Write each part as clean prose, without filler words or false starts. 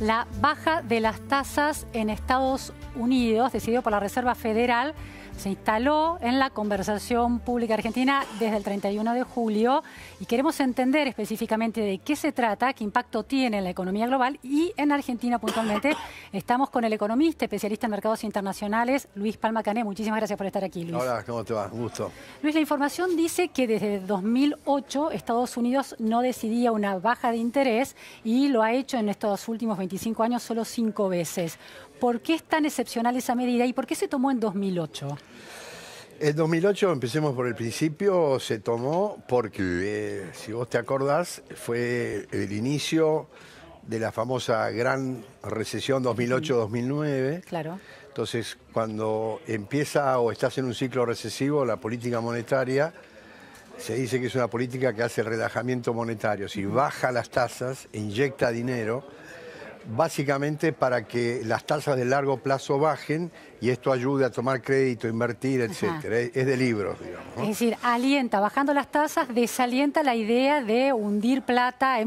La baja de las tasas en Estados Unidos, decidido por la Reserva Federal, se instaló en la conversación pública argentina desde el 31 de julio y queremos entender específicamente de qué se trata, qué impacto tiene en la economía global y en Argentina puntualmente. Estamos con el economista, especialista en mercados internacionales, Luis Palma Cané. Muchísimas gracias por estar aquí, Luis. Hola, ¿cómo te va? Un gusto. Luis, la información dice que desde 2008 Estados Unidos no decidía una baja de interés y lo ha hecho en estos últimos 25 años solo 5 veces. ¿Por qué es tan excepcional esa medida y por qué se tomó en 2008? En 2008, empecemos por el principio, se tomó porque, si vos te acordás, fue el inicio de la famosa gran recesión 2008-2009. Claro. Entonces, cuando empieza o estás en un ciclo recesivo, la política monetaria se dice que es una política que hace el relajamiento monetario. Si baja las tasas, inyecta dinero, básicamente para que las tasas de largo plazo bajen y esto ayude a tomar crédito, invertir, etcétera. Es de libros, digamos, ¿no? Es decir, alienta, bajando las tasas, desalienta la idea de hundir plata,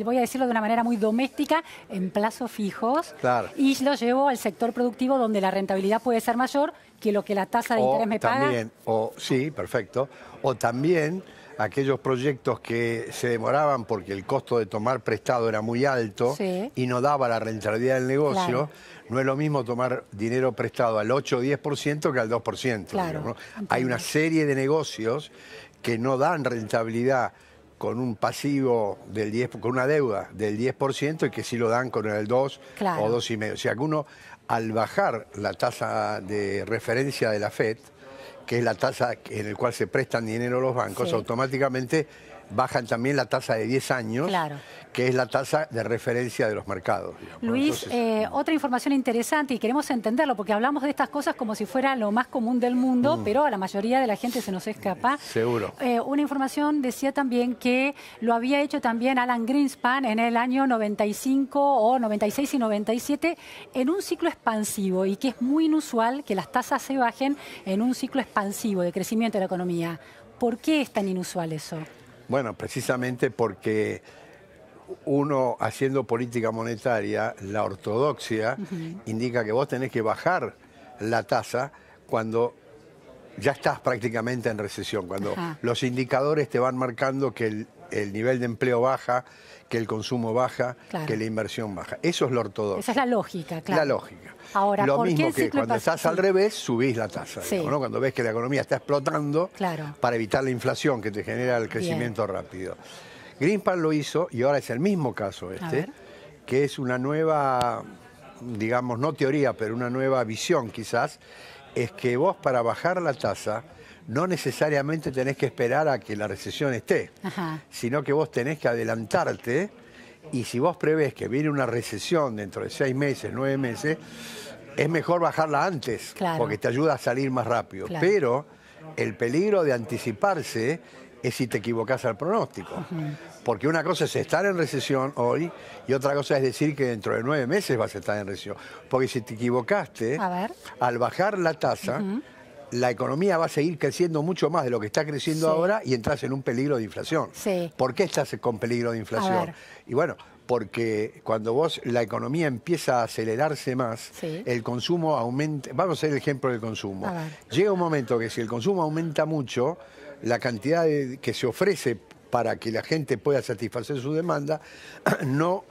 voy a decirlo de una manera muy doméstica, en plazos fijos. Claro. Y lo llevo al sector productivo donde la rentabilidad puede ser mayor que lo que la tasa de interés me paga. Sí, perfecto. O también aquellos proyectos que se demoraban porque el costo de tomar prestado era muy alto, sí, y no daba la rentabilidad del negocio. Claro. No es lo mismo tomar dinero prestado al 8 o 10% que al 2%. Claro, ¿no? Hay una serie de negocios que no dan rentabilidad con un pasivo del 10, con una deuda del 10% y que sí lo dan con el 2, claro, o 2,5. O sea que uno, al bajar la tasa de referencia de la FED, que es la tasa en la cual se prestan dinero los bancos, sí, automáticamente bajan también la tasa de 10 años, claro, que es la tasa de referencia de los mercados. Digamos. Luis, entonces, otra información interesante y queremos entenderlo porque hablamos de estas cosas como si fuera lo más común del mundo, pero a la mayoría de la gente se nos escapa. Seguro. Una información decía también que lo había hecho también Alan Greenspan en el año 95 o 96 y 97 en un ciclo expansivo y que es muy inusual que las tasas se bajen en un ciclo expansivo de crecimiento de la economía. ¿Por qué es tan inusual eso? Bueno, precisamente porque uno, haciendo política monetaria, la ortodoxia indica que vos tenés que bajar la tasa cuando ya estás prácticamente en recesión, cuando los indicadores te van marcando que el nivel de empleo baja, que el consumo baja, claro, que la inversión baja. Eso es lo ortodoxo. Esa es la lógica, claro. La lógica. Ahora, lo mismo que cuando estás al revés, subís la tasa. Sí. Digamos, ¿no? Cuando ves que la economía está explotando, claro, para evitar la inflación que te genera el crecimiento rápido. Greenspan lo hizo y ahora es el mismo caso que es una nueva, digamos, no teoría, pero una nueva visión quizás, es que vos para bajar la tasa no necesariamente tenés que esperar a que la recesión esté, sino que vos tenés que adelantarte. Y si vos prevés que viene una recesión dentro de 6 meses, 9 meses, es mejor bajarla antes, claro, porque te ayuda a salir más rápido. Claro. Pero el peligro de anticiparse es si te equivocás al pronóstico. Porque una cosa es estar en recesión hoy y otra cosa es decir que dentro de 9 meses vas a estar en recesión. Porque si te equivocaste, al bajar la tasa, la economía va a seguir creciendo mucho más de lo que está creciendo ahora y entras en un peligro de inflación. Sí. ¿Por qué estás con peligro de inflación? Y bueno, porque cuando la economía empieza a acelerarse más, el consumo aumenta. Vamos a hacer el ejemplo del consumo. Llega un momento que si el consumo aumenta mucho, la cantidad que se ofrece para que la gente pueda satisfacer su demanda, no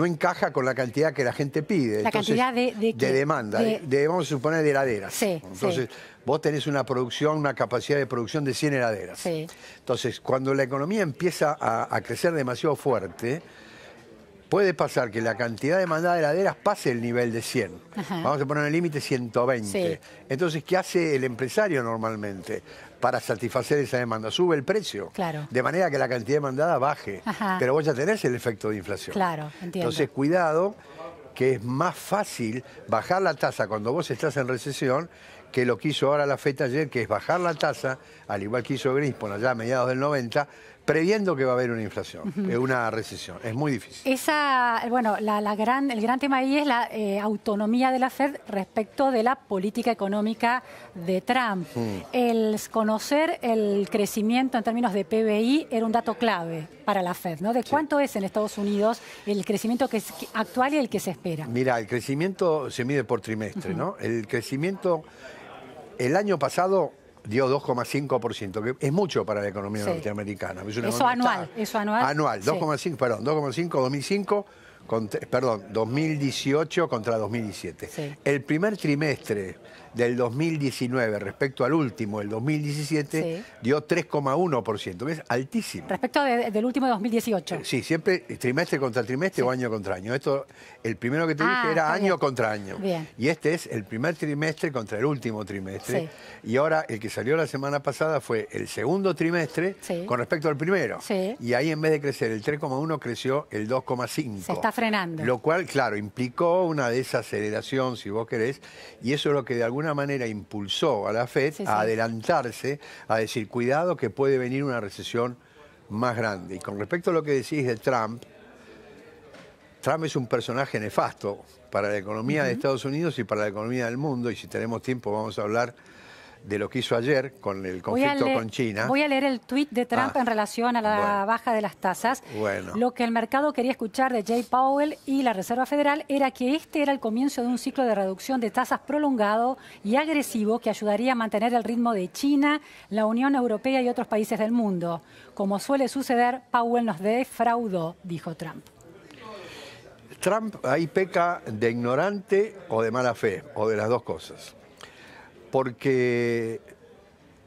encaja con la cantidad que la gente pide. La cantidad de demanda, vamos a suponer de heladeras. Entonces, vos tenés una capacidad de producción de 100 heladeras. Entonces, cuando la economía empieza a crecer demasiado fuerte, puede pasar que la cantidad demandada de heladeras pase el nivel de 100. Vamos a poner el límite 120. Entonces, ¿qué hace el empresario normalmente para satisfacer esa demanda? Sube el precio. Claro. De manera que la cantidad demandada baje. Pero vos ya tenés el efecto de inflación. Claro, entiendo. Entonces, cuidado, que es más fácil bajar la tasa cuando vos estás en recesión que lo que hizo ahora la FED ayer, que es bajar la tasa, al igual que hizo Greenspan allá a mediados del 90, previendo que va a haber una inflación, una recesión. Es muy difícil. Bueno, el gran tema ahí es la autonomía de la FED respecto de la política económica de Trump. El conocer el crecimiento en términos de PBI era un dato clave para la FED, ¿no? ¿De cuánto es en Estados Unidos el crecimiento actual y el que se espera? Mira, el crecimiento se mide por trimestre, ¿no? El crecimiento, el año pasado dio 2,5%, que es mucho para la economía norteamericana. Eso anual. Anual, 2,5, perdón, 2,5, 2018 contra 2017. Sí. El primer trimestre del 2019 respecto al último, el 2017, dio 3,1%, que es altísimo. Respecto del último de 2018. Sí, siempre trimestre contra trimestre o año contra año. Esto, el primero que te dije era año contra año. Bien. Y este es el primer trimestre contra el último trimestre. Y ahora el que salió la semana pasada fue el segundo trimestre con respecto al primero. Y ahí en vez de crecer el 3,1 creció el 2,5. Se está frenando. Lo cual, claro, implicó una desaceleración, si vos querés, y eso es lo que de alguna manera impulsó a la FED a adelantarse, a decir, cuidado que puede venir una recesión más grande. Y con respecto a lo que decís de Trump, Trump es un personaje nefasto para la economía de Estados Unidos y para la economía del mundo, y si tenemos tiempo vamos a hablar de lo que hizo ayer con el conflicto con China. Voy a leer el tuit de Trump en relación a la baja de las tasas. Lo que el mercado quería escuchar de Jay Powell y la Reserva Federal era que este era el comienzo de un ciclo de reducción de tasas prolongado y agresivo que ayudaría a mantener el ritmo de China, la Unión Europea y otros países del mundo. Como suele suceder, Powell nos defraudó, dijo Trump. Trump ahí peca de ignorante o de mala fe, o de las dos cosas. Porque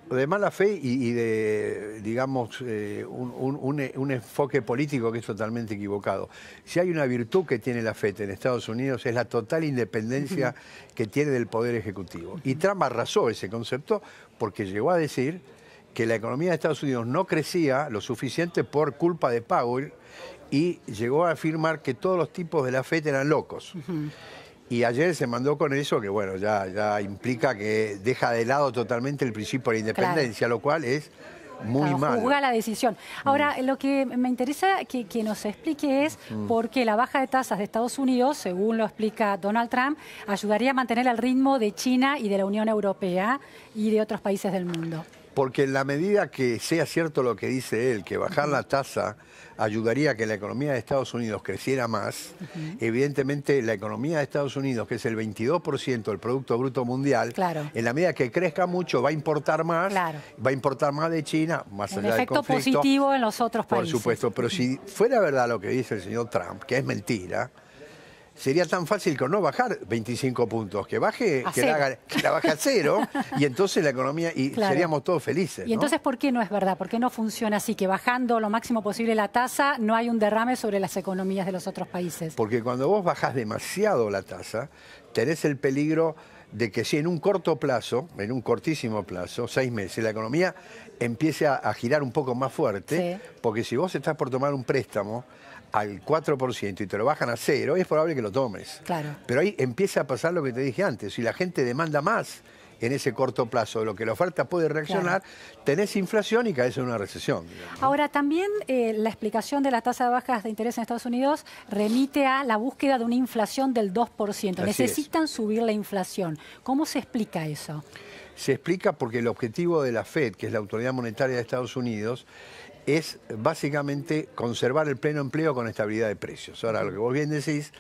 de mala fe y de, digamos, un enfoque político que es totalmente equivocado. Si hay una virtud que tiene la FED en Estados Unidos es la total independencia que tiene del Poder Ejecutivo. Y Trump arrasó ese concepto porque llegó a decir que la economía de Estados Unidos no crecía lo suficiente por culpa de Powell y llegó a afirmar que todos los tipos de la FED eran locos. Y ayer se mandó con eso que, bueno, ya implica que deja de lado totalmente el principio de la independencia, lo cual es muy malo. Juzga la decisión. Ahora, lo que me interesa que nos explique es por qué la baja de tasas de Estados Unidos, según lo explica Donald Trump, ayudaría a mantener el ritmo de China y de la Unión Europea y de otros países del mundo. Porque en la medida que sea cierto lo que dice él, que bajar la tasa ayudaría a que la economía de Estados Unidos creciera más, evidentemente la economía de Estados Unidos, que es el 22% del Producto Bruto Mundial, en la medida que crezca mucho va a importar más, va a importar más de China, más allá del conflicto. Un efecto positivo en los otros países. Por supuesto, pero si fuera verdad lo que dice el señor Trump, que es mentira, sería tan fácil con no bajar 25 puntos, que baje, que la baje a cero, y entonces la economía, seríamos todos felices. Y entonces, ¿por qué no es verdad? ¿Por qué no funciona así? Que bajando lo máximo posible la tasa, no hay un derrame sobre las economías de los otros países. Porque cuando vos bajás demasiado la tasa, tenés el peligro de que si en un corto plazo, en un cortísimo plazo, 6 meses, la economía empiece a girar un poco más fuerte, porque si vos estás por tomar un préstamo al 4% y te lo bajan a 0, es probable que lo tomes. Pero ahí empieza a pasar lo que te dije antes. Si la gente demanda más en ese corto plazo de lo que la oferta puede reaccionar, tenés inflación y caes en una recesión. Digamos, ¿no? Ahora, también la explicación de la tasa de bajas de interés en Estados Unidos remite a la búsqueda de una inflación del 2%. Necesitan subir la inflación. ¿Cómo se explica eso? Se explica porque el objetivo de la FED, que es la autoridad monetaria de Estados Unidos, es básicamente conservar el pleno empleo con estabilidad de precios. Ahora, lo que vos bien decís,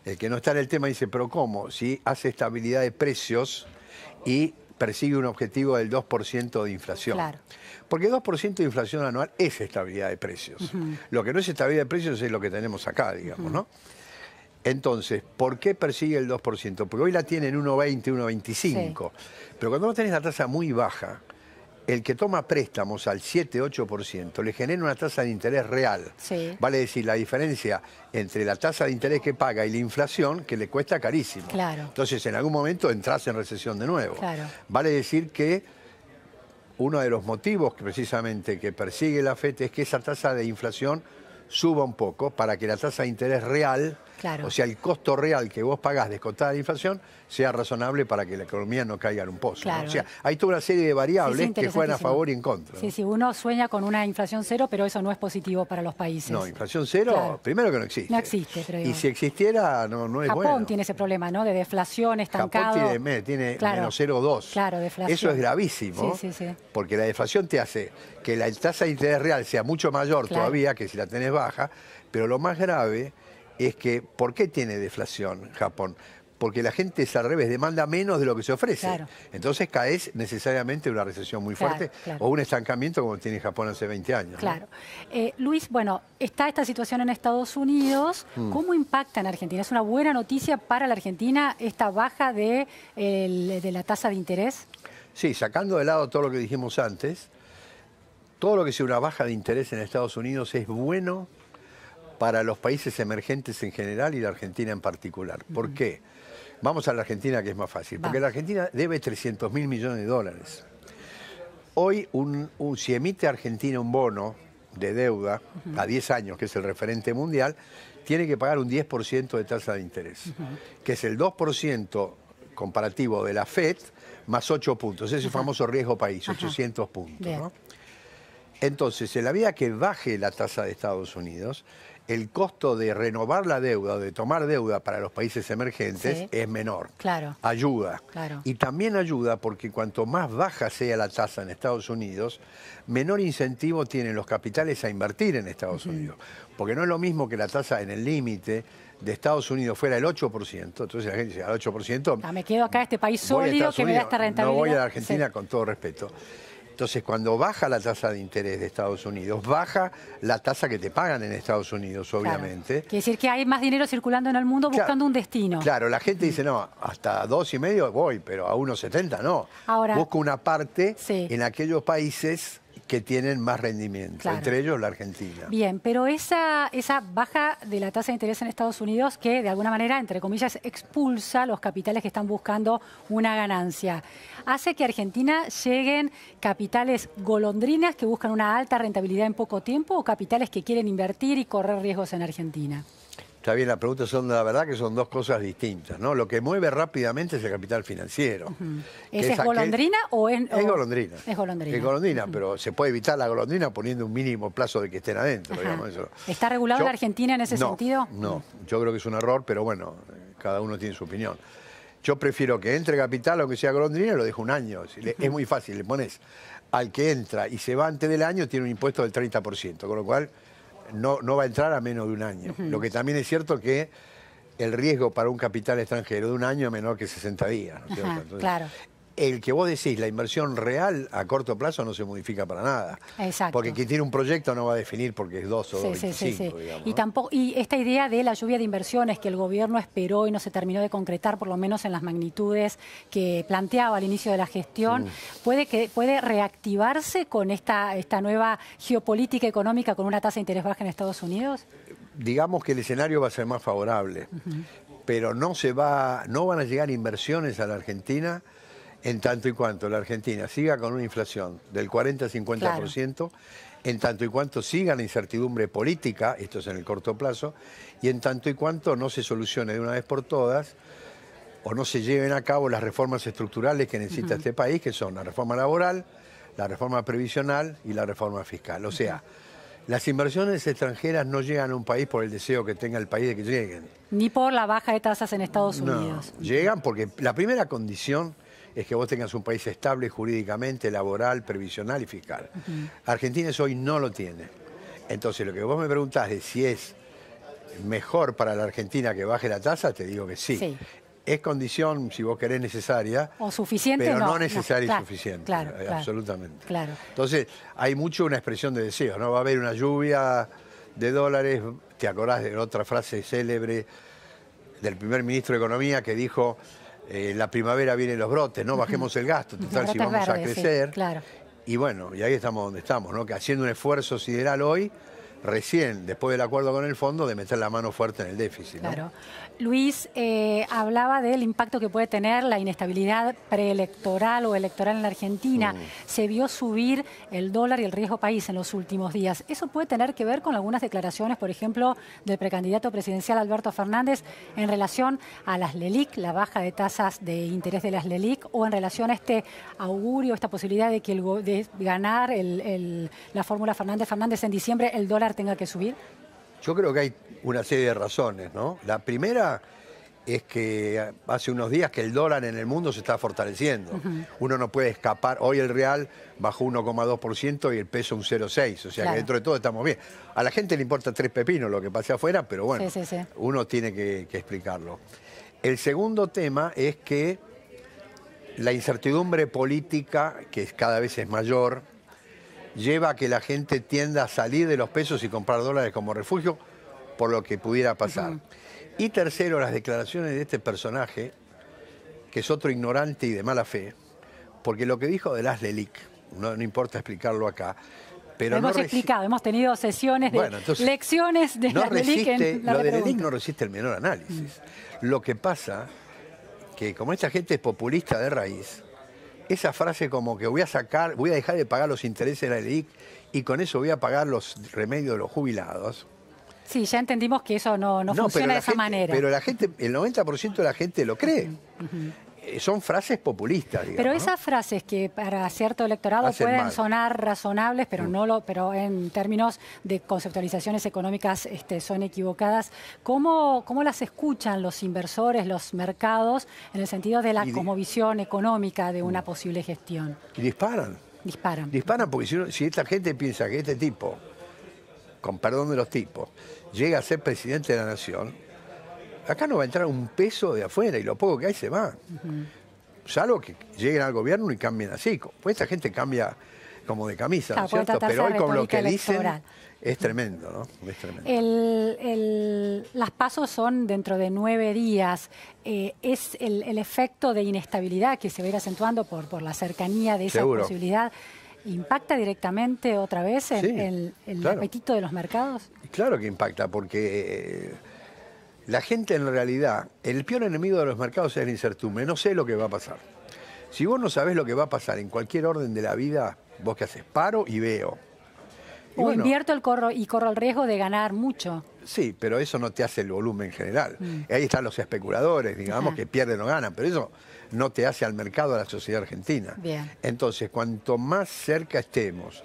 el que no está en el tema dice, pero ¿cómo? Si hace estabilidad de precios y persigue un objetivo del 2% de inflación. Porque 2% de inflación anual es estabilidad de precios. Lo que no es estabilidad de precios es lo que tenemos acá, digamos, ¿no? Entonces, ¿por qué persigue el 2%? Porque hoy la tiene en 1,20, 1,25. Pero cuando vos tenés la tasa muy baja, el que toma préstamos al 7-8% le genera una tasa de interés real. Vale decir, la diferencia entre la tasa de interés que paga y la inflación, que le cuesta carísimo. Entonces, en algún momento entras en recesión de nuevo. Vale decir que uno de los motivos que precisamente que persigue la FED es que esa tasa de inflación suba un poco para que la tasa de interés real Claro. O sea, el costo real que vos pagás descontada de inflación sea razonable para que la economía no caiga en un pozo. Claro. ¿no? O sea, hay toda una serie de variables que juegan a favor y en contra. Sí, sí, uno sueña con una inflación cero, pero eso no es positivo para los países. No, inflación cero, claro. Primero que no existe. No existe, pero y si existiera, no es Japón bueno. Japón tiene ese problema, ¿no? De deflación, estancado. Japón tiene claro. menos 0,2. Claro, deflación. Eso es gravísimo, sí. Porque la deflación te hace que la tasa de interés real sea mucho mayor todavía que si la tenés baja, pero lo más grave es que, ¿por qué tiene deflación Japón? Porque la gente es al revés, demanda menos de lo que se ofrece. Claro. Entonces caes necesariamente en una recesión muy fuerte o un estancamiento como tiene Japón hace 20 años. Claro. ¿No? Luis, bueno, está esta situación en Estados Unidos. ¿Cómo impacta en Argentina? ¿Es una buena noticia para la Argentina esta baja de la tasa de interés? Sí, sacando de lado todo lo que dijimos antes, todo lo que sea una baja de interés en Estados Unidos es bueno para los países emergentes en general y la Argentina en particular. ¿Por qué? Vamos a la Argentina, que es más fácil. Porque la Argentina debe 300.000 millones de dólares. Hoy, si emite Argentina un bono de deuda a 10 años, que es el referente mundial, tiene que pagar un 10% de tasa de interés, que es el 2% comparativo de la FED más 8 puntos. Ese famoso riesgo país, 800 puntos. ¿No? Entonces, en la medida que baje la tasa de Estados Unidos, el costo de renovar la deuda o de tomar deuda para los países emergentes es menor. Claro. Ayuda. Claro. Y también ayuda porque cuanto más baja sea la tasa en Estados Unidos, menor incentivo tienen los capitales a invertir en Estados Unidos. Porque no es lo mismo que la tasa en el límite de Estados Unidos fuera el 8%, entonces la gente dice, al 8%... me quedo acá, este país sólido que me da esta rentabilidad. No voy a la Argentina con todo respeto. Entonces, cuando baja la tasa de interés de Estados Unidos, baja la tasa que te pagan en Estados Unidos, obviamente. Claro. Quiere decir que hay más dinero circulando en el mundo buscando un destino. Claro, la gente dice, no, hasta 2,5 voy, pero a 1,70 no. Ahora, busco una parte en aquellos países que tienen más rendimiento, entre ellos la Argentina. Bien, pero esa baja de la tasa de interés en Estados Unidos que de alguna manera, entre comillas, expulsa los capitales que están buscando una ganancia, hace que a Argentina lleguen capitales golondrinas que buscan una alta rentabilidad en poco tiempo o capitales que quieren invertir y correr riesgos en Argentina. Está bien, la pregunta la verdad que son dos cosas distintas, ¿no? Lo que mueve rápidamente es el capital financiero. ¿Ese es golondrina o es...? Es golondrina. Es golondrina. Es golondrina, pero se puede evitar la golondrina poniendo un mínimo plazo de que estén adentro, digamos eso. ¿Está regulado la Argentina en ese sentido? No, yo creo que es un error, pero bueno, cada uno tiene su opinión. Yo prefiero que entre capital, aunque sea golondrina, lo dejo un año. Es muy fácil, le pones al que entra y se va antes del año, tiene un impuesto del 30%, con lo cual... No va a entrar a menos de un año. Lo que también es cierto que el riesgo para un capital extranjero de un año es menor que 60 días. ¿No es cierto? Entonces, claro. El que vos decís, la inversión real a corto plazo no se modifica para nada. Exacto. Porque quien tiene un proyecto no va a definir porque es 2 o 2,25. Digamos, ¿no? Y esta idea de la lluvia de inversiones que el gobierno esperó y no se terminó de concretar, por lo menos en las magnitudes que planteaba al inicio de la gestión, ¿puede reactivarse con esta nueva geopolítica económica con una tasa de interés baja en Estados Unidos? Digamos que el escenario va a ser más favorable, pero no van a llegar inversiones a la Argentina en tanto y cuanto la Argentina siga con una inflación del 40-50%, en tanto y cuanto siga la incertidumbre política, esto es en el corto plazo, y en tanto y cuanto no se solucione de una vez por todas o no se lleven a cabo las reformas estructurales que necesita este país, que son la reforma laboral, la reforma previsional y la reforma fiscal. O sea, las inversiones extranjeras no llegan a un país por el deseo que tenga el país de que lleguen. Ni por la baja de tasas en Estados Unidos. No, llegan porque la primera condición es que vos tengas un país estable jurídicamente, laboral, previsional y fiscal. Argentina eso hoy no lo tiene. Entonces, lo que vos me preguntás de si es mejor para la Argentina que baje la tasa, te digo que sí. Es condición, si vos querés, necesaria. O suficiente, pero no necesaria y suficiente. Claro, absolutamente. Claro. Entonces, hay mucho una expresión de deseo, ¿no? Va a haber una lluvia de dólares. ¿Te acordás de otra frase célebre del primer ministro de Economía que dijo... la primavera vienen los brotes, ¿no? Bajemos el gasto, total, si vamos a crecer. Claro. Y bueno, y ahí estamos donde estamos, ¿no? Que haciendo un esfuerzo sideral hoy, recién, después del acuerdo con el fondo, de meter la mano fuerte en el déficit, ¿no? Claro. Luis, hablaba del impacto que puede tener la inestabilidad preelectoral o electoral en la Argentina. Se vio subir el dólar y el riesgo país en los últimos días. ¿Eso puede tener que ver con algunas declaraciones, por ejemplo, del precandidato presidencial Alberto Fernández en relación a las LELIQ, la baja de tasas de interés de las LELIQ, o en relación a este augurio, esta posibilidad de que de ganar la fórmula Fernández en diciembre, el dólar tenga que subir? Yo creo que hay una serie de razones, ¿no? La primera es que hace unos días que el dólar en el mundo se está fortaleciendo. Uno no puede escapar. Hoy el real bajó 1,2% y el peso un 0,6%. O sea, claro, que dentro de todo estamos bien. A la gente le importa 3 pepinos lo que pase afuera, pero bueno, sí. uno tiene que explicarlo. El segundo tema es que la incertidumbre política, que cada vez es mayor, lleva a que la gente tienda a salir de los pesos y comprar dólares como refugio por lo que pudiera pasar. Y tercero, las declaraciones de este personaje, que es otro ignorante y de mala fe, porque lo que dijo de las LELIQ, no importa explicarlo acá, pero hemos explicado, hemos tenido sesiones de lecciones de las LELIQ en la Lo de LELIQ no resiste el menor análisis. Lo que pasa que como esta gente es populista de raíz, esa frase como que voy a dejar de pagar los intereses de la LELIQ y con eso voy a pagar los remedios de los jubilados. Sí, ya entendimos que eso no funciona de esa manera. Pero la gente, el 90% de la gente lo cree. Son frases populistas, digamos. Pero esas frases que para cierto electorado pueden sonar razonables, pero pero en términos de conceptualizaciones económicas son equivocadas. ¿Cómo las escuchan los inversores, los mercados, en el sentido de la cosmovisión económica de una posible gestión? Y disparan. Disparan porque si esta gente piensa que este tipo, con perdón de los tipos, llega a ser presidente de la nación, acá no va a entrar un peso de afuera y lo poco que hay se va. Salvo que lleguen al gobierno y cambien así. Pues esta gente cambia como de camisa, ¿no es cierto? Pero hoy con lo que dicen es tremendo, ¿no? Es tremendo. Las pasos son dentro de 9 días. Es el efecto de inestabilidad que se va a ir acentuando por la cercanía de esa posibilidad. ¿Impacta directamente otra vez en el apetito de los mercados? Claro que impacta, porque la gente en realidad, el peor enemigo de los mercados es la incertidumbre. No sé lo que va a pasar. Si vos no sabés lo que va a pasar en cualquier orden de la vida, ¿vos qué haces? Paro y veo. Y bueno, invierto y corro el riesgo de ganar mucho. Sí, pero eso no te hace el volumen general. Ahí están los especuladores, digamos, que pierden o ganan, pero eso no te hace al mercado, a la sociedad argentina. Bien. Entonces, cuanto más cerca estemos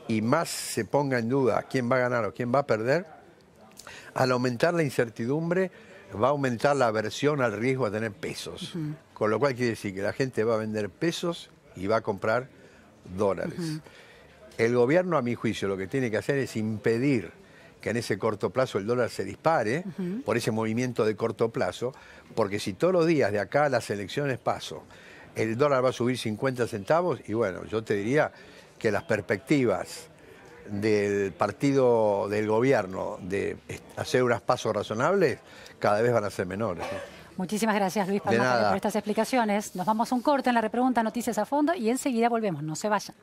y más se ponga en duda quién va a ganar o quién va a perder, al aumentar la incertidumbre va a aumentar la aversión al riesgo a tener pesos. Con lo cual quiere decir que la gente va a vender pesos y va a comprar dólares. El gobierno, a mi juicio, lo que tiene que hacer es impedir que en ese corto plazo el dólar se dispare por ese movimiento de corto plazo, porque si todos los días de acá a las elecciones paso, el dólar va a subir 50 centavos, y bueno, yo te diría que las perspectivas del partido del gobierno de hacer unas pasos razonables cada vez van a ser menores, ¿no? Muchísimas gracias, Luis Palma, por estas explicaciones. Nos vamos a un corte en la repregunta Noticias a Fondo y enseguida volvemos. No se vayan.